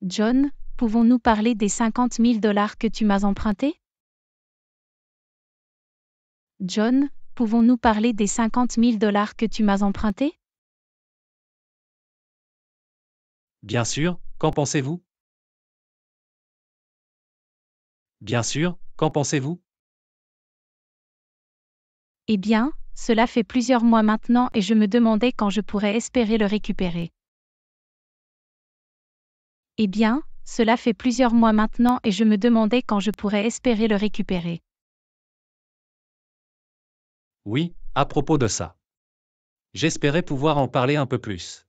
John, pouvons-nous parler des 50 000 $ que tu m'as empruntés? John, pouvons-nous parler des 50 000 $ que tu m'as empruntés? Bien sûr, qu'en pensez-vous? Bien sûr, qu'en pensez-vous? Eh bien, cela fait plusieurs mois maintenant et je me demandais quand je pourrais espérer le récupérer. Eh bien, cela fait plusieurs mois maintenant et je me demandais quand je pourrais espérer le récupérer. Oui, à propos de ça. J'espérais pouvoir en parler un peu plus.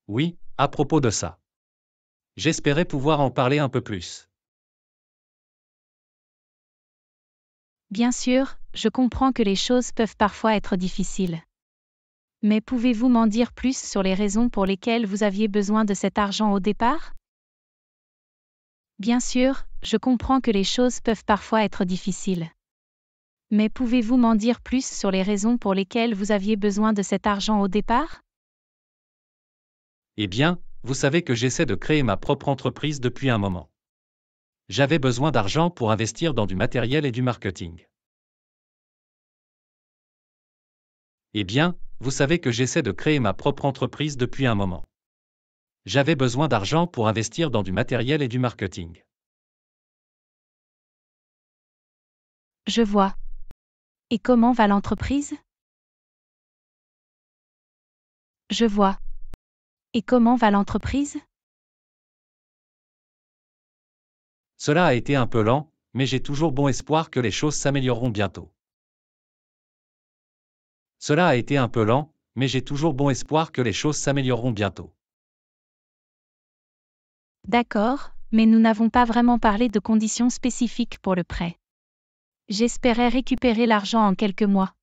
Oui, à propos de ça. J'espérais pouvoir en parler un peu plus. Bien sûr, je comprends que les choses peuvent parfois être difficiles. Mais pouvez-vous m'en dire plus sur les raisons pour lesquelles vous aviez besoin de cet argent au départ? Bien sûr, je comprends que les choses peuvent parfois être difficiles. Mais pouvez-vous m'en dire plus sur les raisons pour lesquelles vous aviez besoin de cet argent au départ? Eh bien, vous savez que j'essaie de créer ma propre entreprise depuis un moment. J'avais besoin d'argent pour investir dans du matériel et du marketing. Eh bien, vous savez que j'essaie de créer ma propre entreprise depuis un moment. J'avais besoin d'argent pour investir dans du matériel et du marketing. Je vois. Et comment va l'entreprise? Je vois. Et comment va l'entreprise? Cela a été un peu lent, mais j'ai toujours bon espoir que les choses s'amélioreront bientôt. Cela a été un peu lent, mais j'ai toujours bon espoir que les choses s'amélioreront bientôt. D'accord, mais nous n'avons pas vraiment parlé de conditions spécifiques pour le prêt. J'espérais récupérer l'argent en quelques mois.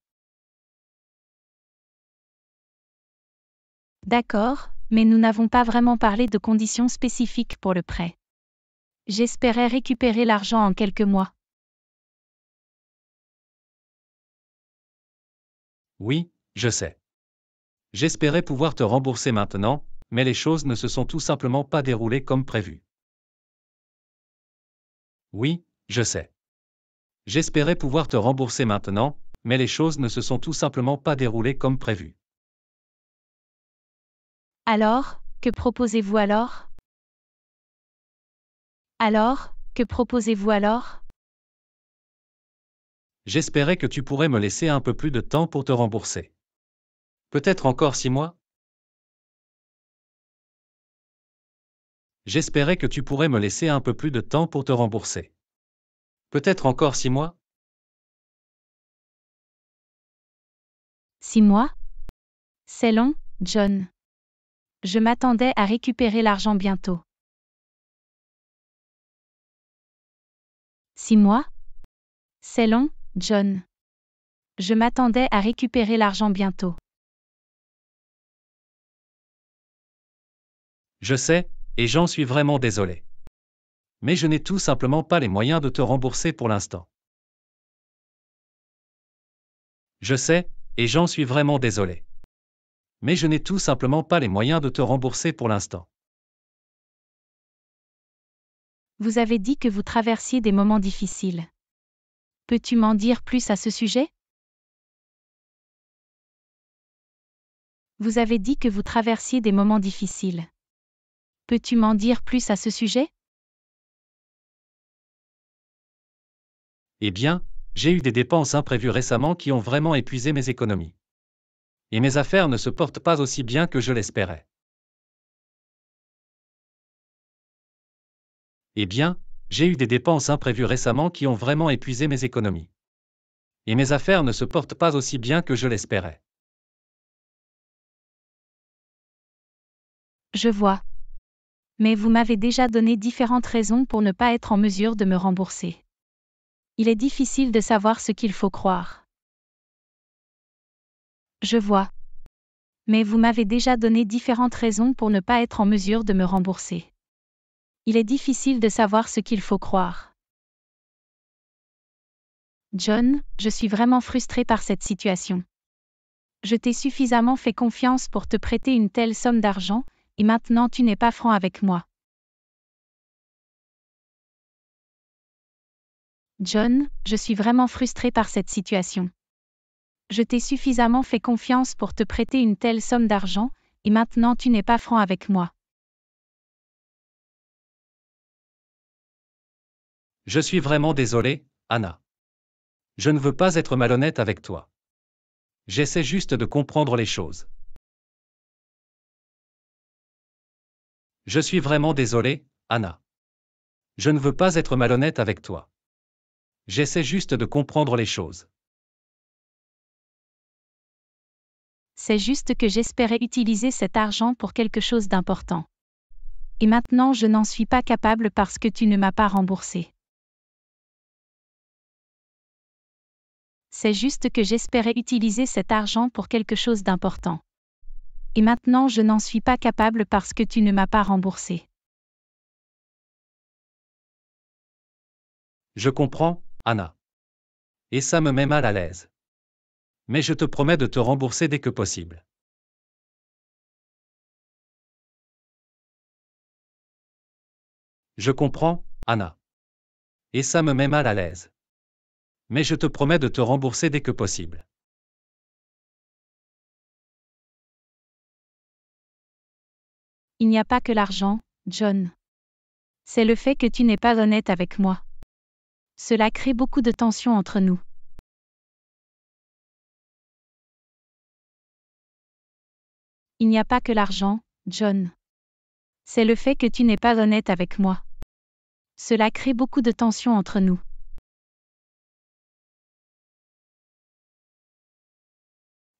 D'accord, mais nous n'avons pas vraiment parlé de conditions spécifiques pour le prêt. J'espérais récupérer l'argent en quelques mois. Oui, je sais. J'espérais pouvoir te rembourser maintenant, mais les choses ne se sont tout simplement pas déroulées comme prévu. Oui, je sais. J'espérais pouvoir te rembourser maintenant, mais les choses ne se sont tout simplement pas déroulées comme prévu. Alors, que proposez-vous alors? Alors, que proposez-vous alors? J'espérais que tu pourrais me laisser un peu plus de temps pour te rembourser. Peut-être encore 6 mois? J'espérais que tu pourrais me laisser un peu plus de temps pour te rembourser. Peut-être encore 6 mois? 6 mois? C'est long, John. Je m'attendais à récupérer l'argent bientôt. 6 mois? C'est long, John. Je m'attendais à récupérer l'argent bientôt. Je sais, et j'en suis vraiment désolé. Mais je n'ai tout simplement pas les moyens de te rembourser pour l'instant. Je sais, et j'en suis vraiment désolé. Mais je n'ai tout simplement pas les moyens de te rembourser pour l'instant. Vous avez dit que vous traversiez des moments difficiles. Peux-tu m'en dire plus à ce sujet? Vous avez dit que vous traversiez des moments difficiles. Peux-tu m'en dire plus à ce sujet? Eh bien, j'ai eu des dépenses imprévues récemment qui ont vraiment épuisé mes économies. Et mes affaires ne se portent pas aussi bien que je l'espérais. Eh bien, j'ai eu des dépenses imprévues récemment qui ont vraiment épuisé mes économies. Et mes affaires ne se portent pas aussi bien que je l'espérais. Je vois. Mais vous m'avez déjà donné différentes raisons pour ne pas être en mesure de me rembourser. Il est difficile de savoir ce qu'il faut croire. Je vois. Mais vous m'avez déjà donné différentes raisons pour ne pas être en mesure de me rembourser. Il est difficile de savoir ce qu'il faut croire. John, je suis vraiment frustré par cette situation. Je t'ai suffisamment fait confiance pour te prêter une telle somme d'argent, et maintenant tu n'es pas franc avec moi. John, je suis vraiment frustré par cette situation. Je t'ai suffisamment fait confiance pour te prêter une telle somme d'argent, et maintenant tu n'es pas franc avec moi. Je suis vraiment désolé, Anna. Je ne veux pas être malhonnête avec toi. J'essaie juste de comprendre les choses. Je suis vraiment désolé, Anna. Je ne veux pas être malhonnête avec toi. J'essaie juste de comprendre les choses. C'est juste que j'espérais utiliser cet argent pour quelque chose d'important. Et maintenant je n'en suis pas capable parce que tu ne m'as pas remboursé. C'est juste que j'espérais utiliser cet argent pour quelque chose d'important. Et maintenant je n'en suis pas capable parce que tu ne m'as pas remboursé. Je comprends, Anna. Et ça me met mal à l'aise. Mais je te promets de te rembourser dès que possible. Je comprends, Anna. Et ça me met mal à l'aise. Mais je te promets de te rembourser dès que possible. Il n'y a pas que l'argent, John. C'est le fait que tu n'es pas honnête avec moi. Cela crée beaucoup de tension entre nous. Il n'y a pas que l'argent, John. C'est le fait que tu n'es pas honnête avec moi. Cela crée beaucoup de tension entre nous.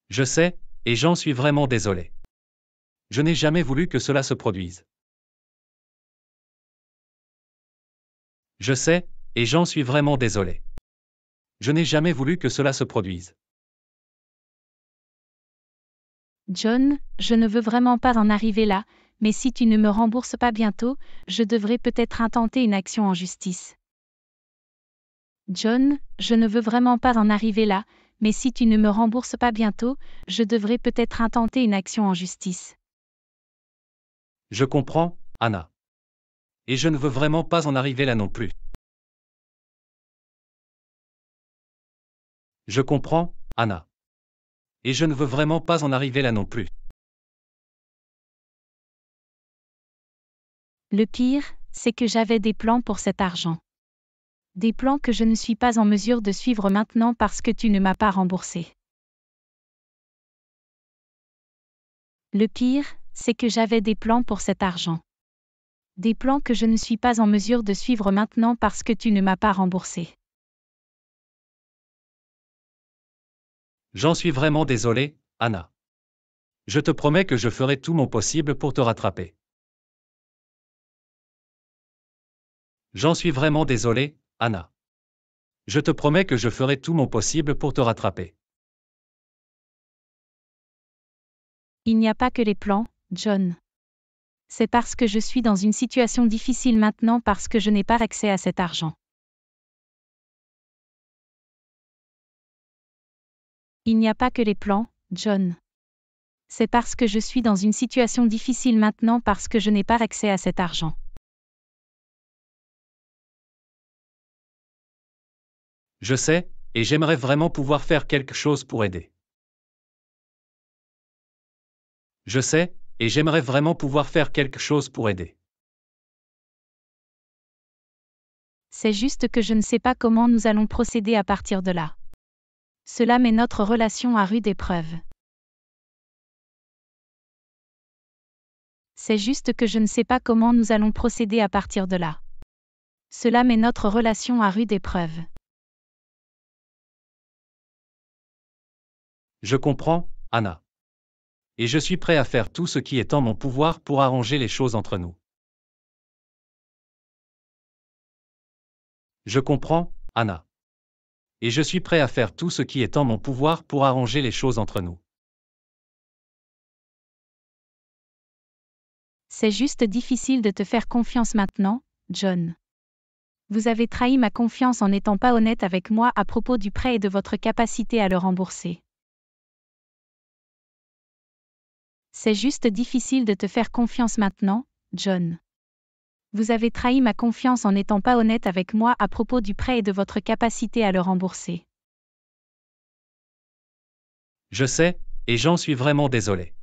Je sais, et j'en suis vraiment désolé. Je n'ai jamais voulu que cela se produise. Je sais, et j'en suis vraiment désolé. Je n'ai jamais voulu que cela se produise. John, je ne veux vraiment pas en arriver là, mais si tu ne me rembourses pas bientôt, je devrais peut-être intenter une action en justice. John, je ne veux vraiment pas en arriver là, mais si tu ne me rembourses pas bientôt, je devrais peut-être intenter une action en justice. Je comprends, Anna. Et je ne veux vraiment pas en arriver là non plus. Je comprends, Anna. Et je ne veux vraiment pas en arriver là non plus. Le pire, c'est que j'avais des plans pour cet argent. Des plans que je ne suis pas en mesure de suivre maintenant parce que tu ne m'as pas remboursé. Le pire, c'est que j'avais des plans pour cet argent. Des plans que je ne suis pas en mesure de suivre maintenant parce que tu ne m'as pas remboursé. J'en suis vraiment désolé, Anna. Je te promets que je ferai tout mon possible pour te rattraper. J'en suis vraiment désolé, Anna. Je te promets que je ferai tout mon possible pour te rattraper. Il n'y a pas que les plans, John. C'est parce que je suis dans une situation difficile maintenant parce que je n'ai pas accès à cet argent. Il n'y a pas que les plans, John. C'est parce que je suis dans une situation difficile maintenant parce que je n'ai pas accès à cet argent. Je sais, et j'aimerais vraiment pouvoir faire quelque chose pour aider. Je sais, et j'aimerais vraiment pouvoir faire quelque chose pour aider. C'est juste que je ne sais pas comment nous allons procéder à partir de là. Cela met notre relation à rude épreuve. C'est juste que je ne sais pas comment nous allons procéder à partir de là. Cela met notre relation à rude épreuve. Je comprends, Anna. Et je suis prêt à faire tout ce qui est en mon pouvoir pour arranger les choses entre nous. Je comprends, Anna. Et je suis prêt à faire tout ce qui est en mon pouvoir pour arranger les choses entre nous. C'est juste difficile de te faire confiance maintenant, John. Vous avez trahi ma confiance en n'étant pas honnête avec moi à propos du prêt et de votre capacité à le rembourser. C'est juste difficile de te faire confiance maintenant, John. Vous avez trahi ma confiance en n'étant pas honnête avec moi à propos du prêt et de votre capacité à le rembourser. Je sais, et j'en suis vraiment désolé.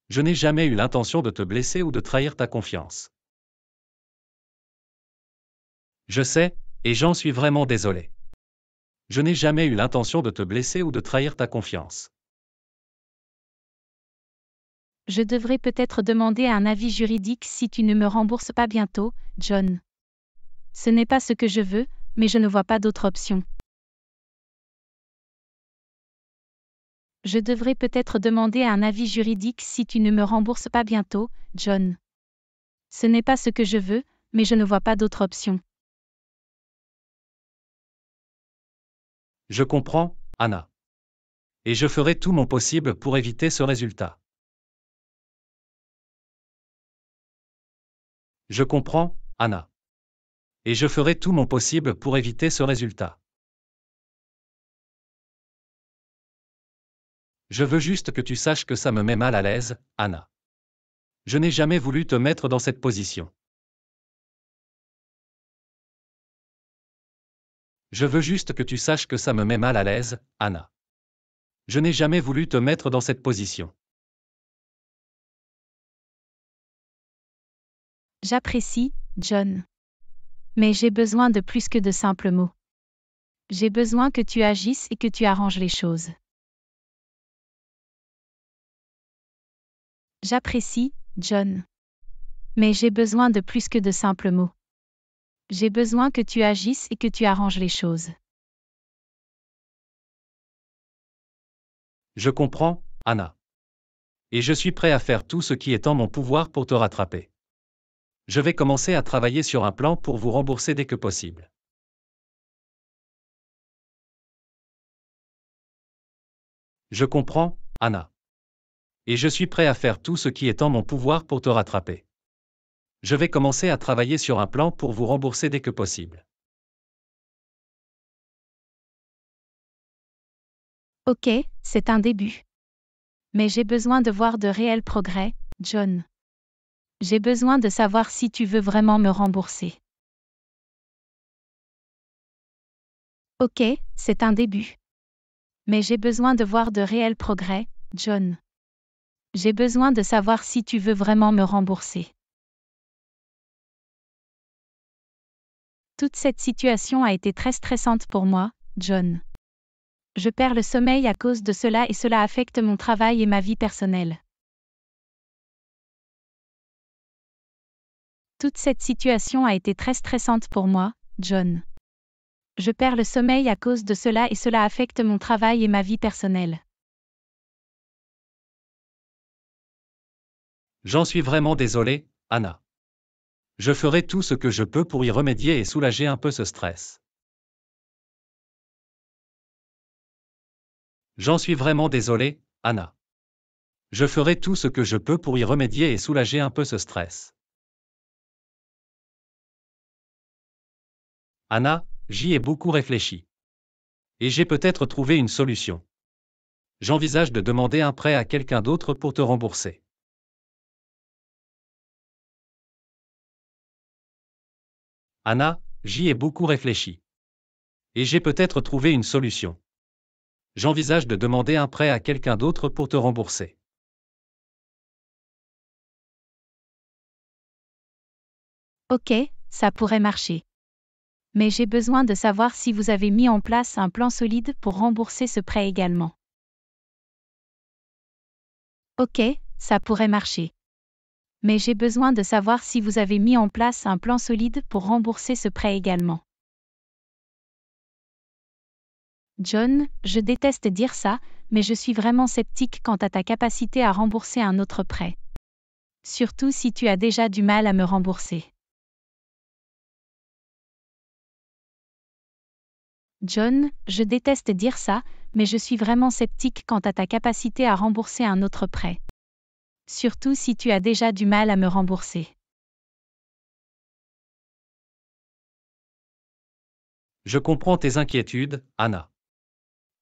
Je n'ai jamais eu l'intention de te blesser ou de trahir ta confiance. Je sais, et j'en suis vraiment désolé. Je n'ai jamais eu l'intention de te blesser ou de trahir ta confiance. Je devrais peut-être demander un avis juridique si tu ne me rembourses pas bientôt, John. Ce n'est pas ce que je veux, mais je ne vois pas d'autre option. Je devrais peut-être demander un avis juridique si tu ne me rembourses pas bientôt, John. Ce n'est pas ce que je veux, mais je ne vois pas d'autre option. Je comprends, Anna. Et je ferai tout mon possible pour éviter ce résultat. Je comprends, Anna. Et je ferai tout mon possible pour éviter ce résultat. Je veux juste que tu saches que ça me met mal à l'aise, Anna. Je n'ai jamais voulu te mettre dans cette position. Je veux juste que tu saches que ça me met mal à l'aise, Anna. Je n'ai jamais voulu te mettre dans cette position. J'apprécie, John. Mais j'ai besoin de plus que de simples mots. J'ai besoin que tu agisses et que tu arranges les choses. J'apprécie, John. Mais j'ai besoin de plus que de simples mots. J'ai besoin que tu agisses et que tu arranges les choses. Je comprends, Anna. Et je suis prêt à faire tout ce qui est en mon pouvoir pour te rattraper. Je vais commencer à travailler sur un plan pour vous rembourser dès que possible. Je comprends, Anna. Et je suis prêt à faire tout ce qui est en mon pouvoir pour te rattraper. Je vais commencer à travailler sur un plan pour vous rembourser dès que possible. Ok, c'est un début. Mais j'ai besoin de voir de réels progrès, John. J'ai besoin de savoir si tu veux vraiment me rembourser. Ok, c'est un début. Mais j'ai besoin de voir de réels progrès, John. J'ai besoin de savoir si tu veux vraiment me rembourser. Toute cette situation a été très stressante pour moi, John. Je perds le sommeil à cause de cela et cela affecte mon travail et ma vie personnelle. Toute cette situation a été très stressante pour moi, John. Je perds le sommeil à cause de cela et cela affecte mon travail et ma vie personnelle. J'en suis vraiment désolé, Anna. Je ferai tout ce que je peux pour y remédier et soulager un peu ce stress. J'en suis vraiment désolé, Anna. Je ferai tout ce que je peux pour y remédier et soulager un peu ce stress. Anna, j'y ai beaucoup réfléchi. Et j'ai peut-être trouvé une solution. J'envisage de demander un prêt à quelqu'un d'autre pour te rembourser. Anna, j'y ai beaucoup réfléchi. Et j'ai peut-être trouvé une solution. J'envisage de demander un prêt à quelqu'un d'autre pour te rembourser. Ok, ça pourrait marcher. Mais j'ai besoin de savoir si vous avez mis en place un plan solide pour rembourser ce prêt également. Ok, ça pourrait marcher. Mais j'ai besoin de savoir si vous avez mis en place un plan solide pour rembourser ce prêt également. John, je déteste dire ça, mais je suis vraiment sceptique quant à ta capacité à rembourser un autre prêt. Surtout si tu as déjà du mal à me rembourser. John, je déteste dire ça, mais je suis vraiment sceptique quant à ta capacité à rembourser un autre prêt. Surtout si tu as déjà du mal à me rembourser. Je comprends tes inquiétudes, Anna.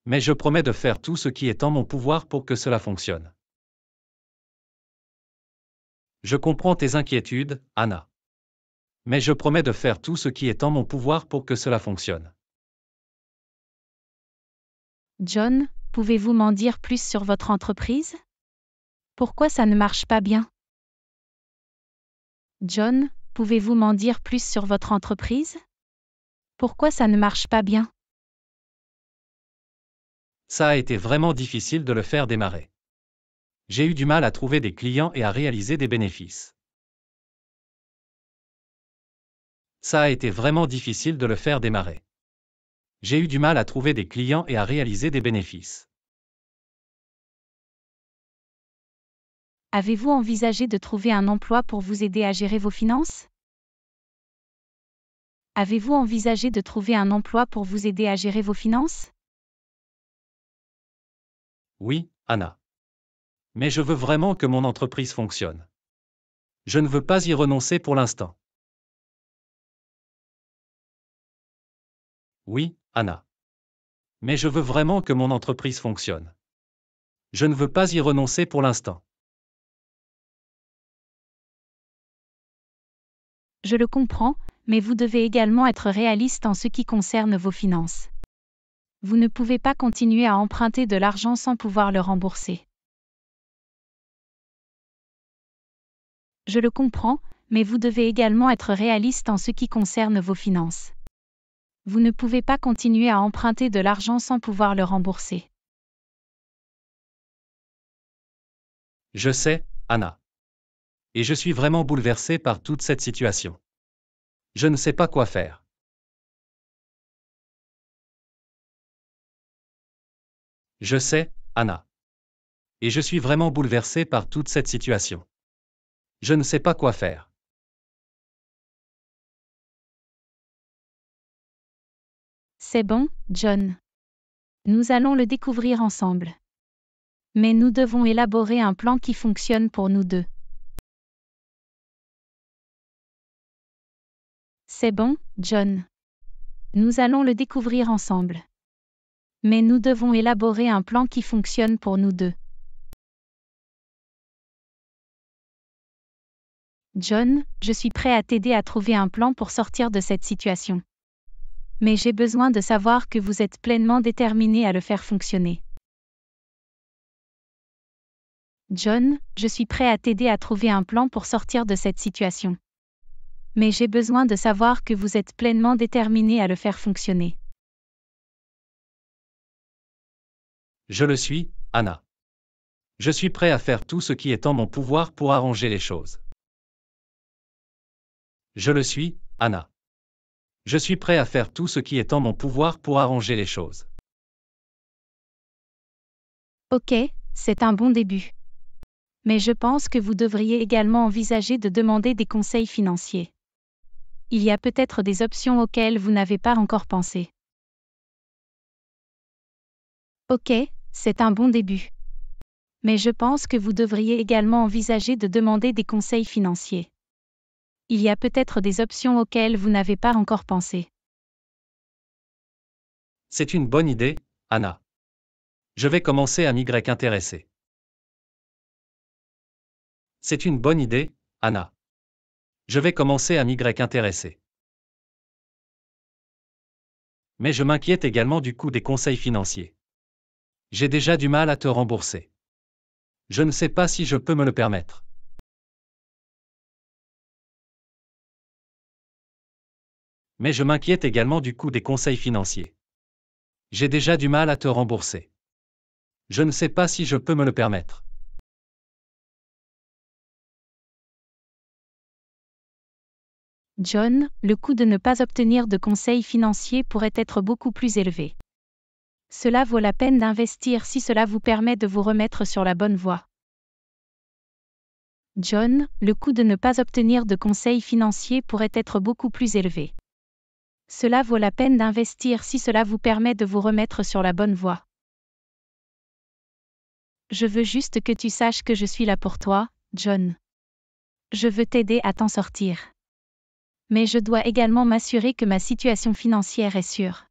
Mais je promets de faire tout ce qui est en mon pouvoir pour que cela fonctionne. Je comprends tes inquiétudes, Anna. Mais je promets de faire tout ce qui est en mon pouvoir pour que cela fonctionne. John, pouvez-vous m'en dire plus sur votre entreprise? Pourquoi ça ne marche pas bien? John, pouvez-vous m'en dire plus sur votre entreprise? Pourquoi ça ne marche pas bien? Ça a été vraiment difficile de le faire démarrer. J'ai eu du mal à trouver des clients et à réaliser des bénéfices. Ça a été vraiment difficile de le faire démarrer. J'ai eu du mal à trouver des clients et à réaliser des bénéfices. Avez-vous envisagé de trouver un emploi pour vous aider à gérer vos finances? Avez-vous envisagé de trouver un emploi pour vous aider à gérer vos finances? Oui, Anna. Mais je veux vraiment que mon entreprise fonctionne. Je ne veux pas y renoncer pour l'instant. Oui, Anna. Mais je veux vraiment que mon entreprise fonctionne. Je ne veux pas y renoncer pour l'instant. Je le comprends, mais vous devez également être réaliste en ce qui concerne vos finances. Vous ne pouvez pas continuer à emprunter de l'argent sans pouvoir le rembourser. Je le comprends, mais vous devez également être réaliste en ce qui concerne vos finances. Vous ne pouvez pas continuer à emprunter de l'argent sans pouvoir le rembourser. Je sais, Anna. Et je suis vraiment bouleversé par toute cette situation. Je ne sais pas quoi faire. Je sais, Anna. Et je suis vraiment bouleversé par toute cette situation. Je ne sais pas quoi faire. C'est bon, John. Nous allons le découvrir ensemble. Mais nous devons élaborer un plan qui fonctionne pour nous deux. C'est bon, John. Nous allons le découvrir ensemble. Mais nous devons élaborer un plan qui fonctionne pour nous deux. John, je suis prêt à t'aider à trouver un plan pour sortir de cette situation. Mais j'ai besoin de savoir que vous êtes pleinement déterminé à le faire fonctionner. John, je suis prêt à t'aider à trouver un plan pour sortir de cette situation. Mais j'ai besoin de savoir que vous êtes pleinement déterminé à le faire fonctionner. Je le suis, Anna. Je suis prêt à faire tout ce qui est en mon pouvoir pour arranger les choses. Je le suis, Anna. Je suis prêt à faire tout ce qui est en mon pouvoir pour arranger les choses. Ok, c'est un bon début. Mais je pense que vous devriez également envisager de demander des conseils financiers. Il y a peut-être des options auxquelles vous n'avez pas encore pensé. Ok, c'est un bon début. Mais je pense que vous devriez également envisager de demander des conseils financiers. Il y a peut-être des options auxquelles vous n'avez pas encore pensé. C'est une bonne idée, Anna. Je vais commencer à m'y intéresser. C'est une bonne idée, Anna. Je vais commencer à m'y intéresser. Mais je m'inquiète également du coût des conseils financiers. J'ai déjà du mal à te rembourser. Je ne sais pas si je peux me le permettre. Mais je m'inquiète également du coût des conseils financiers. J'ai déjà du mal à te rembourser. Je ne sais pas si je peux me le permettre. John, le coût de ne pas obtenir de conseils financiers pourrait être beaucoup plus élevé. Cela vaut la peine d'investir si cela vous permet de vous remettre sur la bonne voie. John, le coût de ne pas obtenir de conseils financiers pourrait être beaucoup plus élevé. Cela vaut la peine d'investir si cela vous permet de vous remettre sur la bonne voie. Je veux juste que tu saches que je suis là pour toi, John. Je veux t'aider à t'en sortir. Mais je dois également m'assurer que ma situation financière est sûre.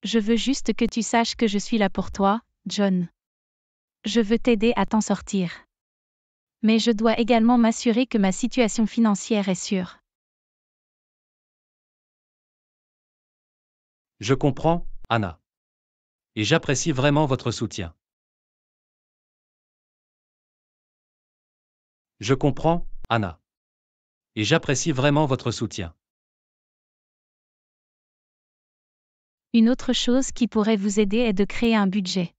Je veux juste que tu saches que je suis là pour toi, John. Je veux t'aider à t'en sortir. Mais je dois également m'assurer que ma situation financière est sûre. Je comprends, Anna. Et j'apprécie vraiment votre soutien. Je comprends, Anna. Et j'apprécie vraiment votre soutien. Une autre chose qui pourrait vous aider est de créer un budget.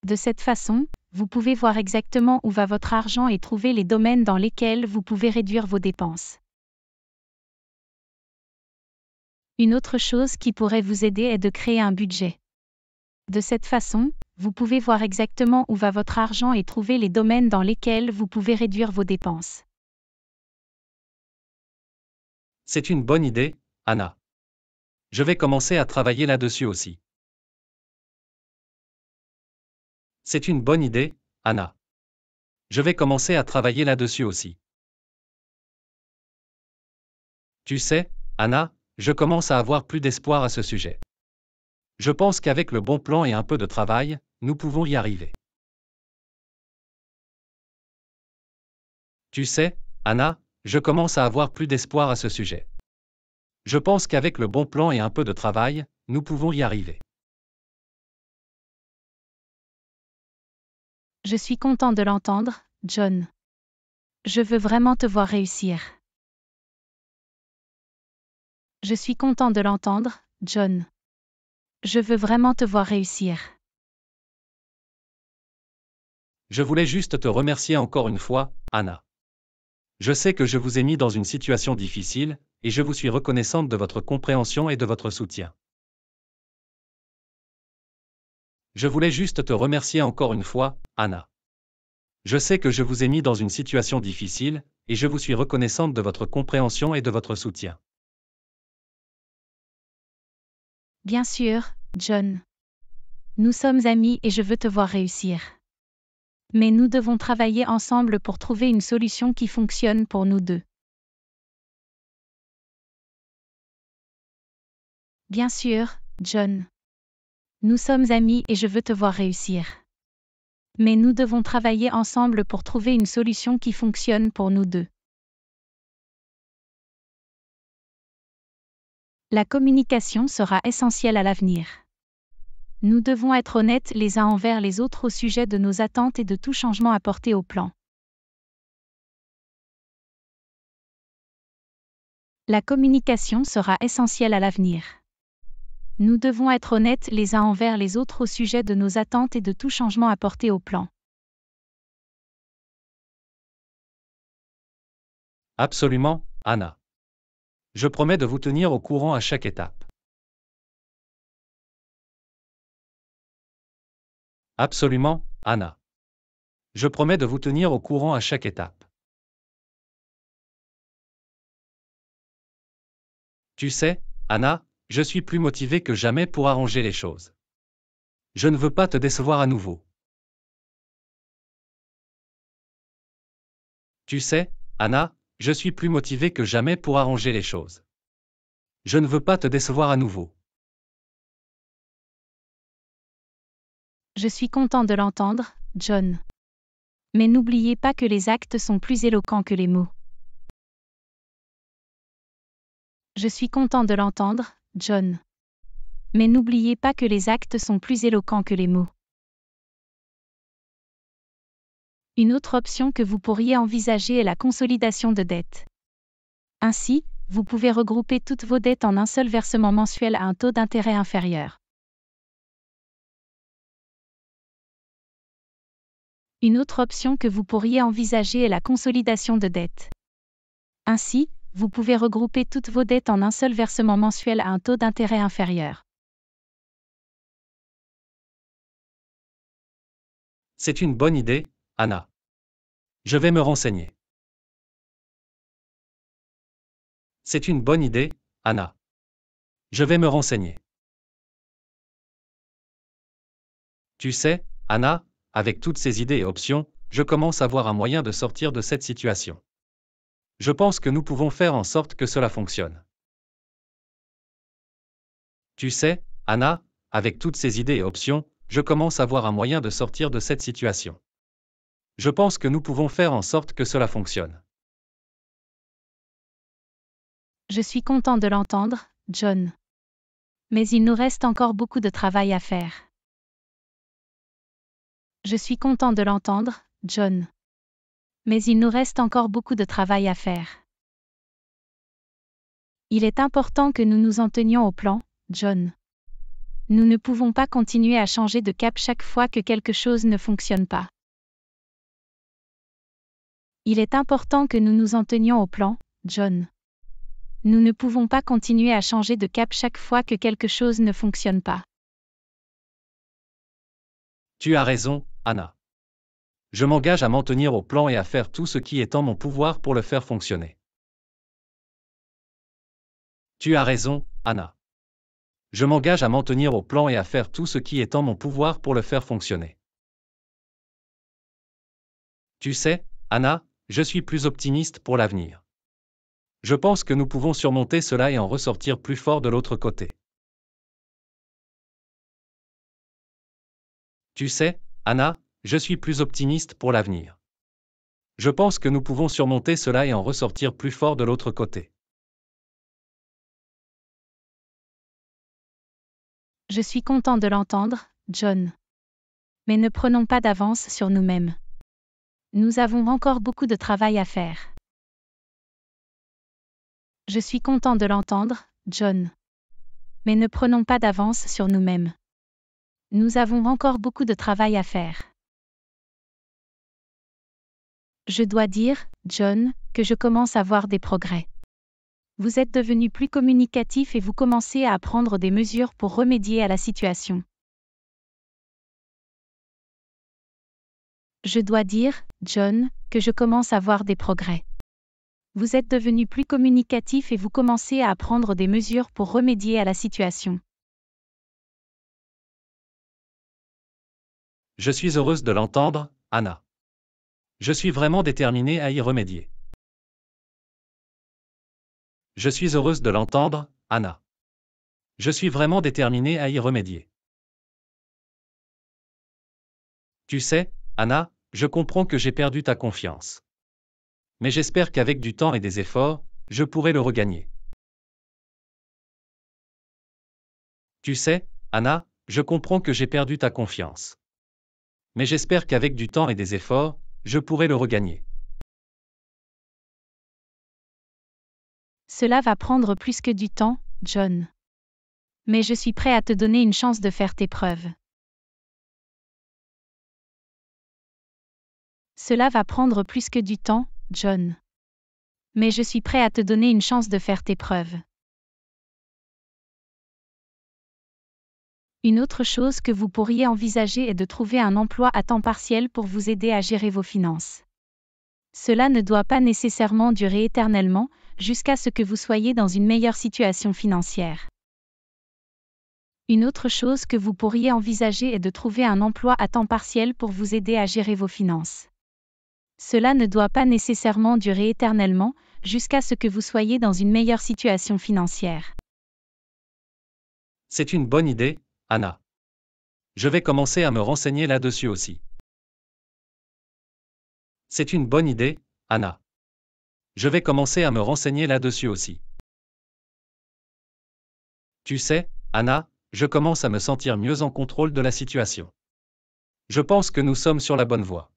De cette façon, vous pouvez voir exactement où va votre argent et trouver les domaines dans lesquels vous pouvez réduire vos dépenses. Une autre chose qui pourrait vous aider est de créer un budget. De cette façon, vous pouvez voir exactement où va votre argent et trouver les domaines dans lesquels vous pouvez réduire vos dépenses. C'est une bonne idée, Anna. Je vais commencer à travailler là-dessus aussi. C'est une bonne idée, Anna. Je vais commencer à travailler là-dessus aussi. Tu sais, Anna, je commence à avoir plus d'espoir à ce sujet. Je pense qu'avec le bon plan et un peu de travail, nous pouvons y arriver. Tu sais, Anna, je commence à avoir plus d'espoir à ce sujet. Je pense qu'avec le bon plan et un peu de travail, nous pouvons y arriver. Je suis content de l'entendre, John. Je veux vraiment te voir réussir. Je suis content de l'entendre, John. Je veux vraiment te voir réussir. Je voulais juste te remercier encore une fois, Anna. Je sais que je vous ai mis dans une situation difficile, et je vous suis reconnaissante de votre compréhension et de votre soutien. Je voulais juste te remercier encore une fois, Anna. Je sais que je vous ai mis dans une situation difficile, et je vous suis reconnaissante de votre compréhension et de votre soutien. Bien sûr, John. Nous sommes amis et je veux te voir réussir. Mais nous devons travailler ensemble pour trouver une solution qui fonctionne pour nous deux. Bien sûr, John. Nous sommes amis et je veux te voir réussir. Mais nous devons travailler ensemble pour trouver une solution qui fonctionne pour nous deux. La communication sera essentielle à l'avenir. Nous devons être honnêtes les uns envers les autres au sujet de nos attentes et de tout changement apporté au plan. La communication sera essentielle à l'avenir. Nous devons être honnêtes les uns envers les autres au sujet de nos attentes et de tout changement apporté au plan. Absolument, Anna. Je promets de vous tenir au courant à chaque étape. Absolument, Anna. Je promets de vous tenir au courant à chaque étape. Tu sais, Anna, je suis plus motivé que jamais pour arranger les choses. Je ne veux pas te décevoir à nouveau. Tu sais, Anna, je suis plus motivé que jamais pour arranger les choses. Je ne veux pas te décevoir à nouveau. Je suis content de l'entendre, John. Mais n'oubliez pas que les actes sont plus éloquents que les mots. Je suis content de l'entendre, John. Mais n'oubliez pas que les actes sont plus éloquents que les mots. Une autre option que vous pourriez envisager est la consolidation de dettes. Ainsi, vous pouvez regrouper toutes vos dettes en un seul versement mensuel à un taux d'intérêt inférieur. Une autre option que vous pourriez envisager est la consolidation de dettes. Ainsi, vous pouvez regrouper toutes vos dettes en un seul versement mensuel à un taux d'intérêt inférieur. C'est une bonne idée, Anna. Je vais me renseigner. C'est une bonne idée, Anna. Je vais me renseigner. Tu sais, Anna, avec toutes ces idées et options, je commence à voir un moyen de sortir de cette situation. Je pense que nous pouvons faire en sorte que cela fonctionne. Tu sais, Anna, avec toutes ces idées et options, je commence à voir un moyen de sortir de cette situation. Je pense que nous pouvons faire en sorte que cela fonctionne. Je suis content de l'entendre, John. Mais il nous reste encore beaucoup de travail à faire. Je suis content de l'entendre, John. Mais il nous reste encore beaucoup de travail à faire. Il est important que nous nous en tenions au plan, John. Nous ne pouvons pas continuer à changer de cap chaque fois que quelque chose ne fonctionne pas. Il est important que nous nous en tenions au plan, John. Nous ne pouvons pas continuer à changer de cap chaque fois que quelque chose ne fonctionne pas. Tu as raison, Anna. Je m'engage à m'en tenir au plan et à faire tout ce qui est en mon pouvoir pour le faire fonctionner. Tu as raison, Anna. Je m'engage à m'en tenir au plan et à faire tout ce qui est en mon pouvoir pour le faire fonctionner. Tu sais, Anna, je suis plus optimiste pour l'avenir. Je pense que nous pouvons surmonter cela et en ressortir plus fort de l'autre côté. Tu sais, Anna, je suis plus optimiste pour l'avenir. Je pense que nous pouvons surmonter cela et en ressortir plus fort de l'autre côté. Je suis content de l'entendre, John. Mais ne prenons pas d'avance sur nous-mêmes. Nous avons encore beaucoup de travail à faire. Je suis content de l'entendre, John. Mais ne prenons pas d'avance sur nous-mêmes. Nous avons encore beaucoup de travail à faire. Je dois dire, John, que je commence à voir des progrès. Vous êtes devenu plus communicatif et vous commencez à prendre des mesures pour remédier à la situation. Je dois dire, John, que je commence à voir des progrès. Vous êtes devenu plus communicatif et vous commencez à prendre des mesures pour remédier à la situation. Je suis heureuse de l'entendre, Anna. Je suis vraiment déterminée à y remédier. Je suis heureuse de l'entendre, Anna. Je suis vraiment déterminée à y remédier. Tu sais, Anna, je comprends que j'ai perdu ta confiance. Mais j'espère qu'avec du temps et des efforts, je pourrai le regagner. Tu sais, Anna, je comprends que j'ai perdu ta confiance. Mais j'espère qu'avec du temps et des efforts, je pourrai le regagner. Cela va prendre plus que du temps, John. Mais je suis prêt à te donner une chance de faire tes preuves. Cela va prendre plus que du temps, John. Mais je suis prêt à te donner une chance de faire tes preuves. Une autre chose que vous pourriez envisager est de trouver un emploi à temps partiel pour vous aider à gérer vos finances. Cela ne doit pas nécessairement durer éternellement, jusqu'à ce que vous soyez dans une meilleure situation financière. Une autre chose que vous pourriez envisager est de trouver un emploi à temps partiel pour vous aider à gérer vos finances. Cela ne doit pas nécessairement durer éternellement, jusqu'à ce que vous soyez dans une meilleure situation financière. C'est une bonne idée, Anna. Je vais commencer à me renseigner là-dessus aussi. C'est une bonne idée, Anna. Je vais commencer à me renseigner là-dessus aussi. Tu sais, Anna, je commence à me sentir mieux en contrôle de la situation. Je pense que nous sommes sur la bonne voie.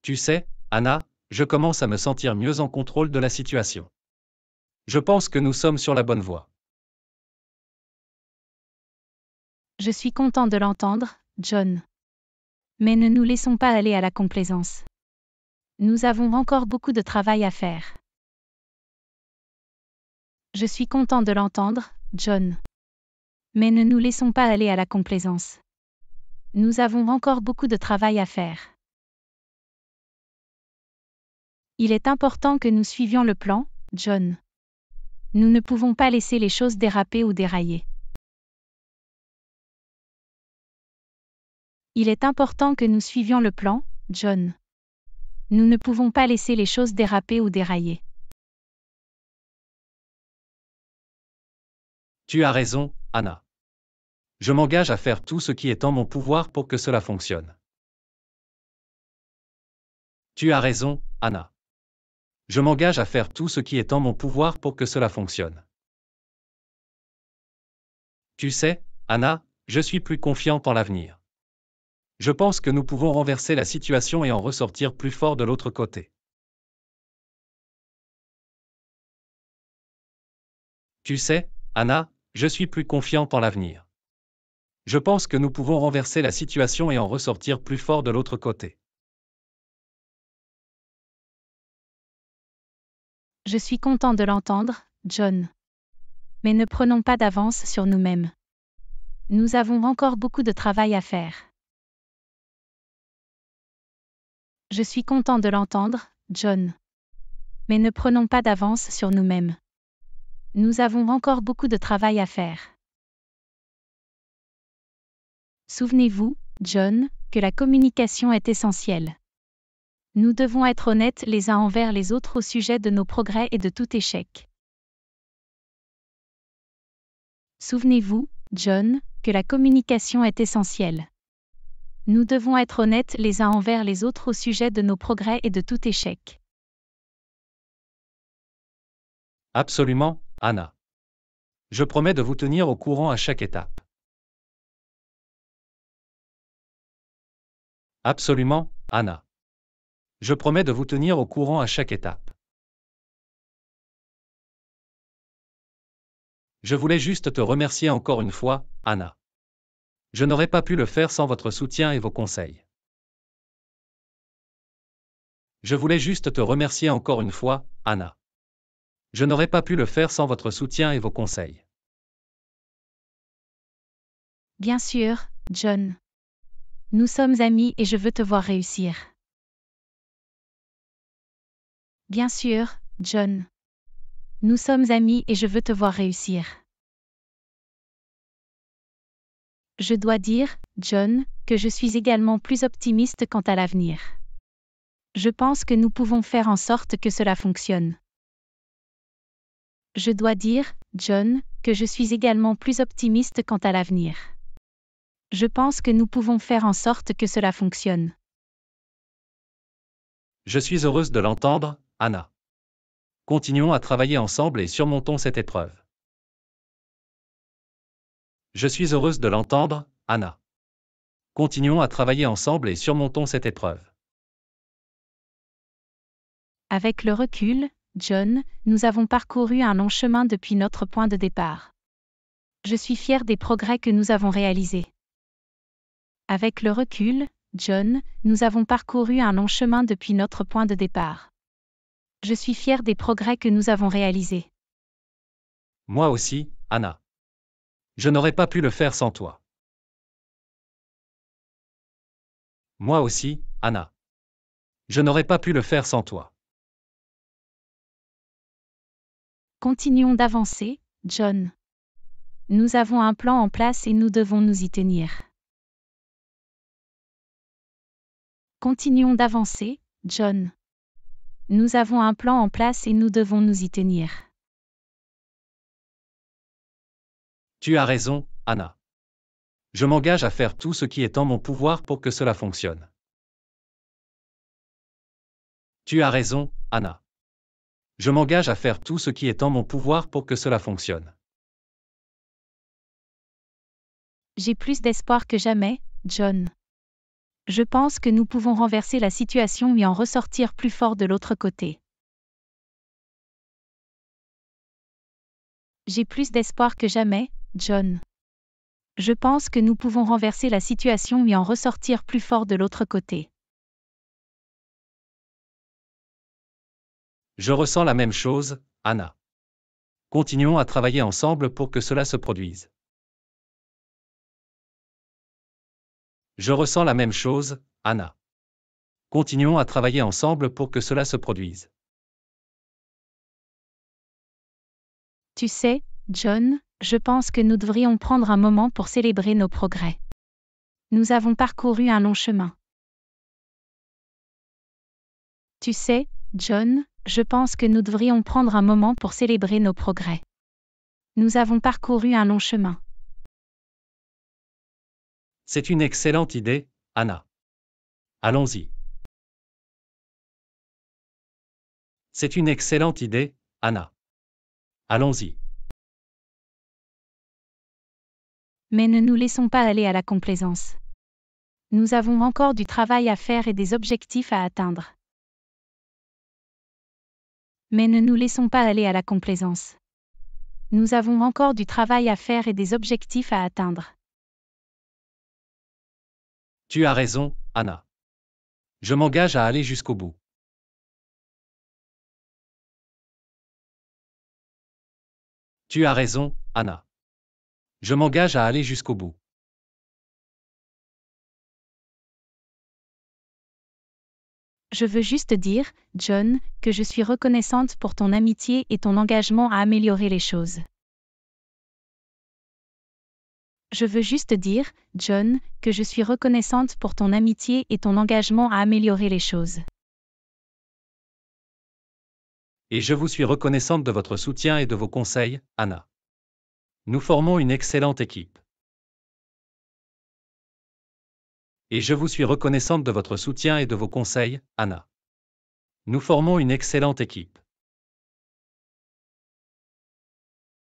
Tu sais, Anna, je commence à me sentir mieux en contrôle de la situation. Je pense que nous sommes sur la bonne voie. Je suis content de l'entendre, John. Mais ne nous laissons pas aller à la complaisance. Nous avons encore beaucoup de travail à faire. Je suis content de l'entendre, John. Mais ne nous laissons pas aller à la complaisance. Nous avons encore beaucoup de travail à faire. Il est important que nous suivions le plan, John. Nous ne pouvons pas laisser les choses déraper ou dérailler. Il est important que nous suivions le plan, John. Nous ne pouvons pas laisser les choses déraper ou dérailler. Tu as raison, Anna. Je m'engage à faire tout ce qui est en mon pouvoir pour que cela fonctionne. Tu as raison, Anna. Je m'engage à faire tout ce qui est en mon pouvoir pour que cela fonctionne. Tu sais, Anna, je suis plus confiante en l'avenir. Je pense que nous pouvons renverser la situation et en ressortir plus fort de l'autre côté. Tu sais, Anna, je suis plus confiante en l'avenir. Je pense que nous pouvons renverser la situation et en ressortir plus fort de l'autre côté. Je suis content de l'entendre, John. Mais ne prenons pas d'avance sur nous-mêmes. Nous avons encore beaucoup de travail à faire. Je suis content de l'entendre, John. Mais ne prenons pas d'avance sur nous-mêmes. Nous avons encore beaucoup de travail à faire. Souvenez-vous, John, que la communication est essentielle. Nous devons être honnêtes les uns envers les autres au sujet de nos progrès et de tout échec. Souvenez-vous, John, que la communication est essentielle. Nous devons être honnêtes les uns envers les autres au sujet de nos progrès et de tout échec. Absolument, Anna. Je promets de vous tenir au courant à chaque étape. Absolument, Anna. Je promets de vous tenir au courant à chaque étape. Je voulais juste te remercier encore une fois, Anna. Je n'aurais pas pu le faire sans votre soutien et vos conseils. Je voulais juste te remercier encore une fois, Anna. Je n'aurais pas pu le faire sans votre soutien et vos conseils. Bien sûr, John. Nous sommes amis et je veux te voir réussir. Bien sûr, John. Nous sommes amis et je veux te voir réussir. Je dois dire, John, que je suis également plus optimiste quant à l'avenir. Je pense que nous pouvons faire en sorte que cela fonctionne. Je dois dire, John, que je suis également plus optimiste quant à l'avenir. Je pense que nous pouvons faire en sorte que cela fonctionne. Je suis heureuse de l'entendre, Anna. Continuons à travailler ensemble et surmontons cette épreuve. Je suis heureuse de l'entendre, Anna. Continuons à travailler ensemble et surmontons cette épreuve. Avec le recul, John, nous avons parcouru un long chemin depuis notre point de départ. Je suis fier des progrès que nous avons réalisés. Avec le recul, John, nous avons parcouru un long chemin depuis notre point de départ. Je suis fier des progrès que nous avons réalisés. Moi aussi, Anna. Je n'aurais pas pu le faire sans toi. Moi aussi, Anna. Je n'aurais pas pu le faire sans toi. Continuons d'avancer, John. Nous avons un plan en place et nous devons nous y tenir. Continuons d'avancer, John. Nous avons un plan en place et nous devons nous y tenir. Tu as raison, Anna. Je m'engage à faire tout ce qui est en mon pouvoir pour que cela fonctionne. Tu as raison, Anna. Je m'engage à faire tout ce qui est en mon pouvoir pour que cela fonctionne. J'ai plus d'espoir que jamais, John. Je pense que nous pouvons renverser la situation et en ressortir plus fort de l'autre côté. J'ai plus d'espoir que jamais, John. Je pense que nous pouvons renverser la situation et en ressortir plus fort de l'autre côté. Je ressens la même chose, Anna. Continuons à travailler ensemble pour que cela se produise. Je ressens la même chose, Anna. Continuons à travailler ensemble pour que cela se produise. Tu sais, John, je pense que nous devrions prendre un moment pour célébrer nos progrès. Nous avons parcouru un long chemin. Tu sais, John, je pense que nous devrions prendre un moment pour célébrer nos progrès. Nous avons parcouru un long chemin. C'est une excellente idée, Anna. Allons-y. C'est une excellente idée, Anna. Allons-y. Mais ne nous laissons pas aller à la complaisance. Nous avons encore du travail à faire et des objectifs à atteindre. Mais ne nous laissons pas aller à la complaisance. Nous avons encore du travail à faire et des objectifs à atteindre. Tu as raison, Anna. Je m'engage à aller jusqu'au bout. Tu as raison, Anna. Je m'engage à aller jusqu'au bout. Je veux juste dire, John, que je suis reconnaissante pour ton amitié et ton engagement à améliorer les choses. Je veux juste dire, John, que je suis reconnaissante pour ton amitié et ton engagement à améliorer les choses. Et je vous suis reconnaissante de votre soutien et de vos conseils, Anna. Nous formons une excellente équipe. Et je vous suis reconnaissante de votre soutien et de vos conseils, Anna. Nous formons une excellente équipe.